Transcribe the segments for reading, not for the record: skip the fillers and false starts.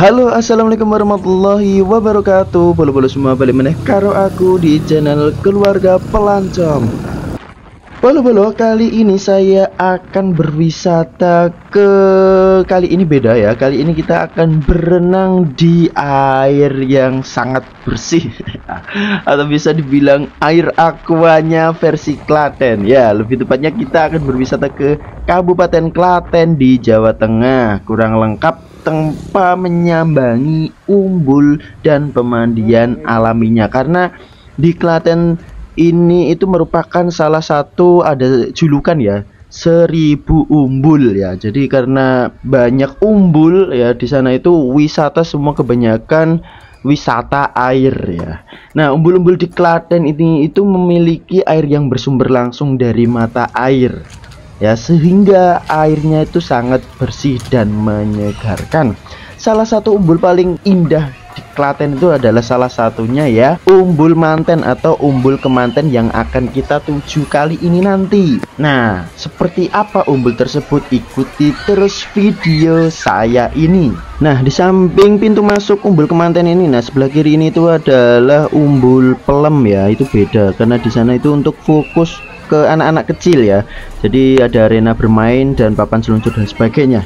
Halo, assalamualaikum warahmatullahi wabarakatuh. Bolo-bolo semua, balik meneh karo aku di channel Keluarga Pelancong. Bolo-bolo, kali ini saya akan berwisata kali ini beda ya. Kali ini kita akan berenang di air yang sangat bersih atau bisa dibilang air aquanya versi Klaten. Ya, lebih tepatnya kita akan berwisata ke Kabupaten Klaten di Jawa Tengah. Kurang lengkap tanpa menyambangi umbul dan pemandian alaminya, karena di Klaten ini itu merupakan salah satu, ada julukan ya, 1000 umbul ya. Jadi karena banyak umbul ya di sana, itu wisata semua kebanyakan wisata air ya. Nah, umbul-umbul di Klaten ini itu memiliki air yang bersumber langsung dari mata air ya, sehingga airnya itu sangat bersih dan menyegarkan. Salah satu umbul paling indah di Klaten itu adalah salah satunya ya, Umbul Manten atau Umbul Kemanten yang akan kita tuju kali ini nanti. Nah, seperti apa umbul tersebut? Ikuti terus video saya ini. Nah, di samping pintu masuk Umbul Kemanten ini, nah sebelah kiri ini itu adalah Umbul Pelem ya. Itu beda karena di sana itu untuk fokus ke anak-anak kecil ya. Jadi ada arena bermain dan papan seluncur dan sebagainya.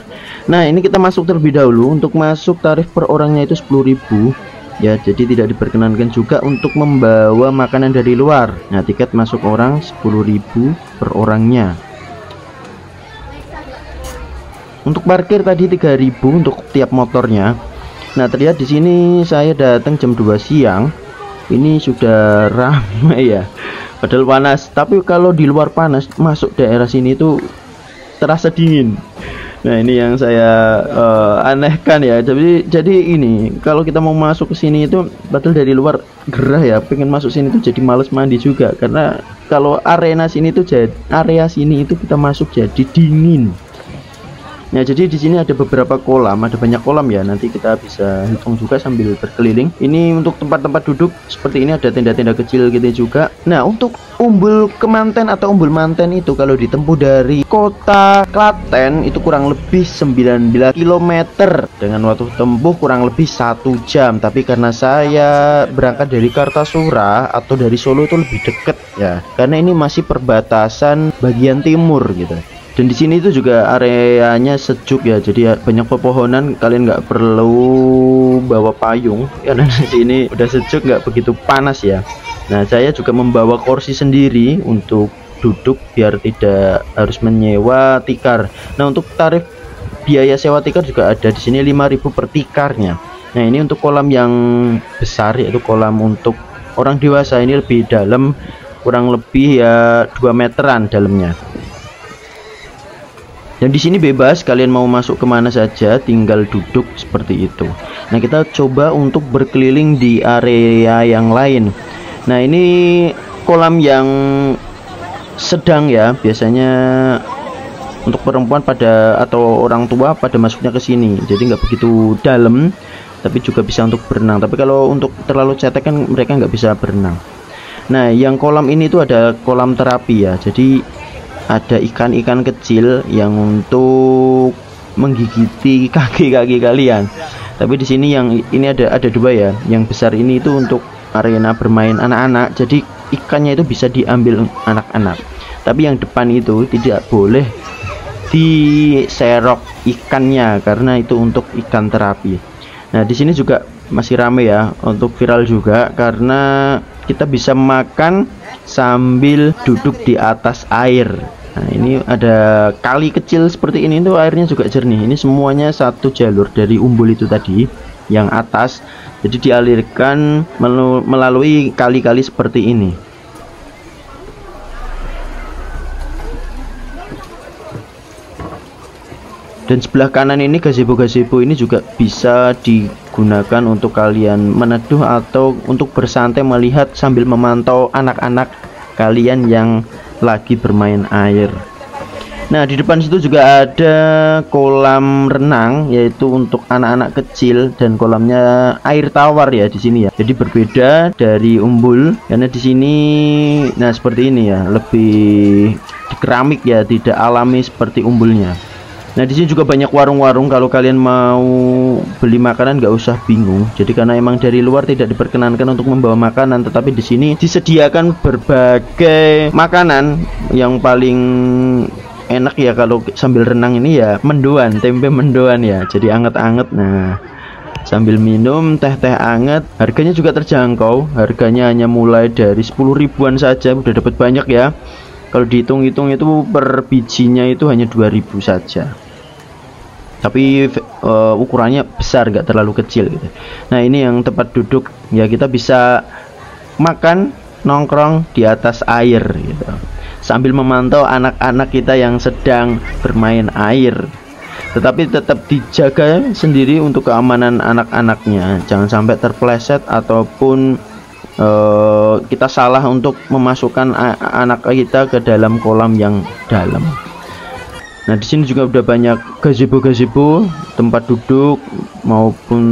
Nah, ini kita masuk terlebih dahulu. Untuk masuk tarif per orangnya itu 10.000 ya. Jadi tidak diperkenankan juga untuk membawa makanan dari luar. Nah, tiket masuk orang 10.000 per orangnya. Untuk parkir tadi 3.000 untuk tiap motornya. Nah, terlihat di sini saya datang jam 2 siang. Ini sudah ramai ya. Padahal panas, tapi kalau di luar panas, masuk daerah sini tuh terasa dingin. Nah, ini yang saya anehkan ya. Jadi ini kalau kita mau masuk ke sini itu, padahal dari luar gerah ya, pengen masuk sini tuh jadi males mandi juga, karena kalau area sini itu kita masuk jadi dingin. Nah, jadi di sini ada beberapa kolam, ada banyak kolam ya. Nanti kita bisa hitung juga sambil berkeliling. Ini untuk tempat-tempat duduk seperti ini, ada tenda-tenda kecil gitu juga. Nah, untuk Umbul Kemanten atau Umbul Manten itu kalau ditempuh dari kota Klaten itu kurang lebih 19 km dengan waktu tempuh kurang lebih 1 jam. Tapi karena saya berangkat dari Kartasura atau dari Solo itu lebih deket ya, karena ini masih perbatasan bagian timur gitu. Dan di sini itu juga areanya sejuk ya, jadi banyak pepohonan, kalian nggak perlu bawa payung karena di sini udah sejuk, nggak begitu panas ya. Nah, saya juga membawa kursi sendiri untuk duduk biar tidak harus menyewa tikar. Nah, untuk tarif biaya sewa tikar juga ada di sini 5.000 per tikarnya. Nah, ini untuk kolam yang besar, yaitu kolam untuk orang dewasa, ini lebih dalam, kurang lebih ya 2 meteran dalamnya. Dan di sini bebas, kalian mau masuk kemana saja, tinggal duduk seperti itu. Nah, kita coba untuk berkeliling di area yang lain. Nah, ini kolam yang sedang ya, biasanya untuk perempuan atau orang tua pada masuknya ke sini. Jadi nggak begitu dalam, tapi juga bisa untuk berenang. Tapi kalau untuk terlalu cetek kan mereka nggak bisa berenang. Nah, yang kolam ini itu ada kolam terapi ya. Jadi ada ikan-ikan kecil yang untuk menggigiti kaki-kaki kalian. Tapi di sini yang ini ada dua ya. Yang besar ini itu untuk arena bermain anak-anak. Jadi ikannya itu bisa diambil anak-anak. Tapi yang depan itu tidak boleh diserok ikannya karena itu untuk ikan terapi. Nah, di sini juga masih ramai ya, untuk viral juga karena kita bisa makan sambil duduk di atas air. Nah, ini ada kali kecil seperti ini tuh, airnya juga jernih. Ini semuanya satu jalur dari umbul itu tadi yang atas, jadi dialirkan melalui kali-kali seperti ini. Dan sebelah kanan ini gazebo-gazebo ini juga bisa digunakan untuk kalian meneduh atau untuk bersantai melihat sambil memantau anak-anak kalian yang lagi bermain air. Nah, di depan situ juga ada kolam renang, yaitu untuk anak-anak kecil, dan kolamnya air tawar ya di sini ya. Jadi berbeda dari Umbul karena di sini nah seperti ini ya, lebih keramik ya, tidak alami seperti Umbulnya. Nah, di sini juga banyak warung-warung, kalau kalian mau beli makanan nggak usah bingung. Jadi karena emang dari luar tidak diperkenankan untuk membawa makanan, tetapi di sini disediakan berbagai makanan. Yang paling enak ya kalau sambil renang ini ya mendoan, tempe mendoan ya, jadi anget-anget. Nah, sambil minum teh-teh anget, harganya juga terjangkau, harganya hanya mulai dari 10 ribuan saja, udah dapat banyak ya. Kalau dihitung-hitung itu per bijinya itu hanya 2000 saja, tapi ukurannya besar, nggak terlalu kecil gitu. Nah, ini yang tempat duduk ya, kita bisa makan nongkrong di atas air gitu, sambil memantau anak-anak kita yang sedang bermain air. Tetapi tetap dijaga sendiri untuk keamanan anak-anaknya, jangan sampai terpeleset ataupun kita salah untuk memasukkan anak kita ke dalam kolam yang dalam. Nah, di sini juga udah banyak gazebo-gazebo, tempat duduk maupun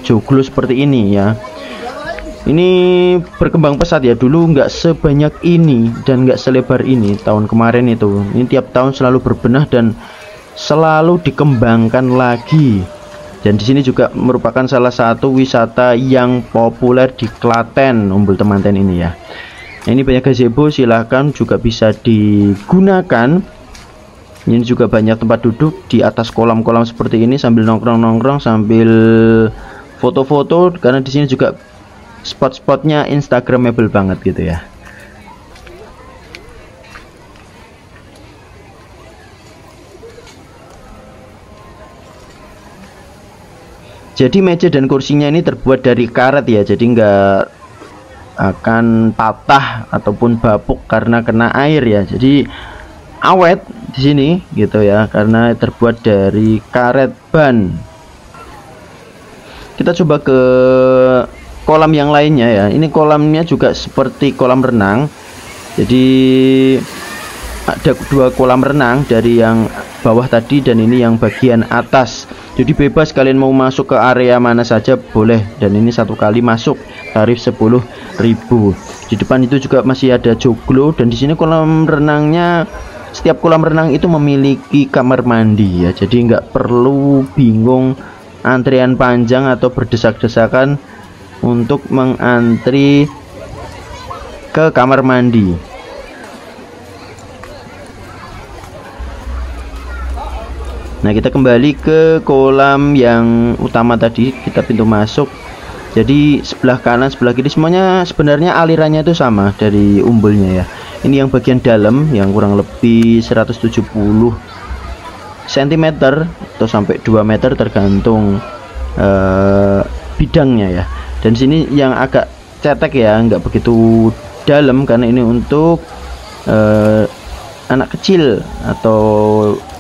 joglo seperti ini ya. Ini berkembang pesat ya, dulu nggak sebanyak ini dan nggak selebar ini tahun kemarin itu. Ini tiap tahun selalu berbenah dan selalu dikembangkan lagi. Dan di sini juga merupakan salah satu wisata yang populer di Klaten, Umbul Temanten ini ya. Nah, ini banyak gazebo, silahkan juga bisa digunakan. Ini juga banyak tempat duduk di atas kolam-kolam seperti ini sambil nongkrong-nongkrong, sambil foto-foto, karena di sini juga spot-spotnya instagramable banget gitu ya. Jadi meja dan kursinya ini terbuat dari karet ya, jadi nggak akan patah ataupun bapuk karena kena air ya. Jadi awet di sini gitu ya, karena terbuat dari karet ban. Kita coba ke kolam yang lainnya ya. Ini kolamnya juga seperti kolam renang. Jadi ada dua kolam renang, dari yang bawah tadi dan ini yang bagian atas. Jadi bebas kalian mau masuk ke area mana saja boleh, dan ini satu kali masuk tarif 10.000. Di depan itu juga masih ada joglo, dan di sini kolam renangnya, setiap kolam renang itu memiliki kamar mandi ya. Jadi nggak perlu bingung antrian panjang atau berdesak-desakan untuk mengantri ke kamar mandi. Nah, kita kembali ke kolam yang utama tadi, kita pintu masuk. Jadi sebelah kanan, sebelah kiri semuanya sebenarnya alirannya itu sama dari Umbulnya ya. Ini yang bagian dalam yang kurang lebih 170 cm atau sampai 2 meter tergantung bidangnya ya. Dan sini yang agak cetek ya, nggak begitu dalam karena ini untuk anak kecil atau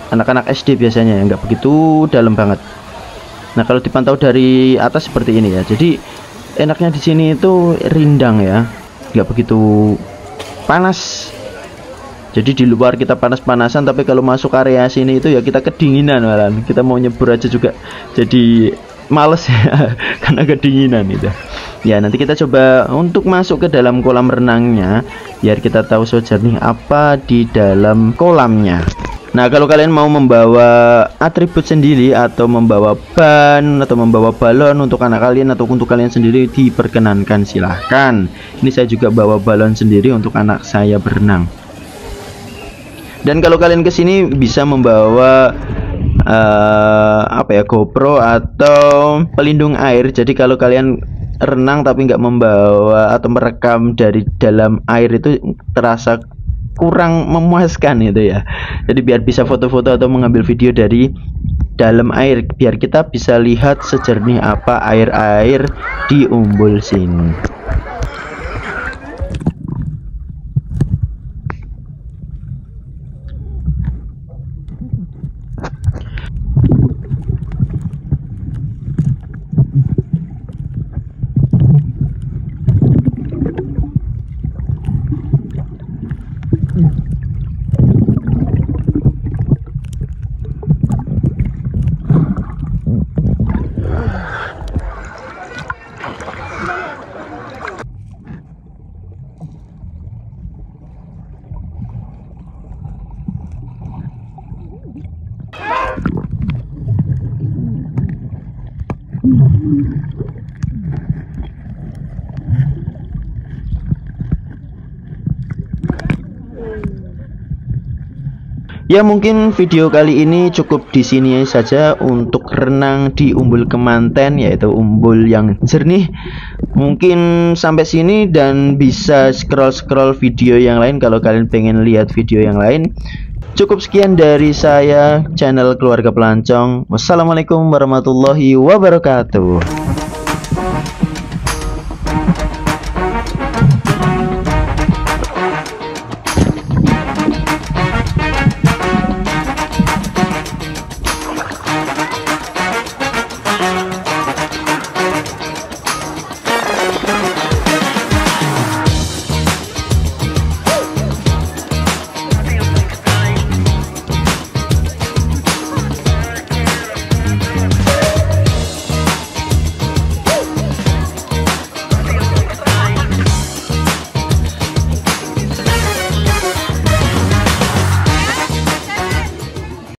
anak-anak SD biasanya, nggak begitu dalam banget. Nah, kalau dipantau dari atas seperti ini ya. Jadi enaknya di sini itu rindang ya, nggak begitu panas. Jadi di luar kita panas-panasan, tapi kalau masuk area sini itu ya kita kedinginan malah. Kita mau nyebur aja juga jadi males ya karena kedinginan itu. Ya, nanti kita coba untuk masuk ke dalam kolam renangnya biar kita tahu sejernih apa di dalam kolamnya. Nah, kalau kalian mau membawa atribut sendiri atau membawa ban atau membawa balon untuk anak kalian atau untuk kalian sendiri, diperkenankan, silahkan. Ini saya juga bawa balon sendiri untuk anak saya berenang. Dan kalau kalian kesini bisa membawa GoPro atau pelindung air. Jadi kalau kalian renang tapi nggak membawa atau merekam dari dalam air itu terasa kurang memuaskan itu ya. Jadi biar bisa foto-foto atau mengambil video dari dalam air, biar kita bisa lihat sejernih apa air-air di Umbul sini. Ya, mungkin video kali ini cukup di sini saja untuk renang di Umbul Kemanten, yaitu umbul yang jernih. Mungkin sampai sini, dan bisa scroll video yang lain kalau kalian pengen lihat video yang lain. Cukup sekian dari saya, channel Keluarga Pelancong. Wassalamualaikum warahmatullahi wabarakatuh.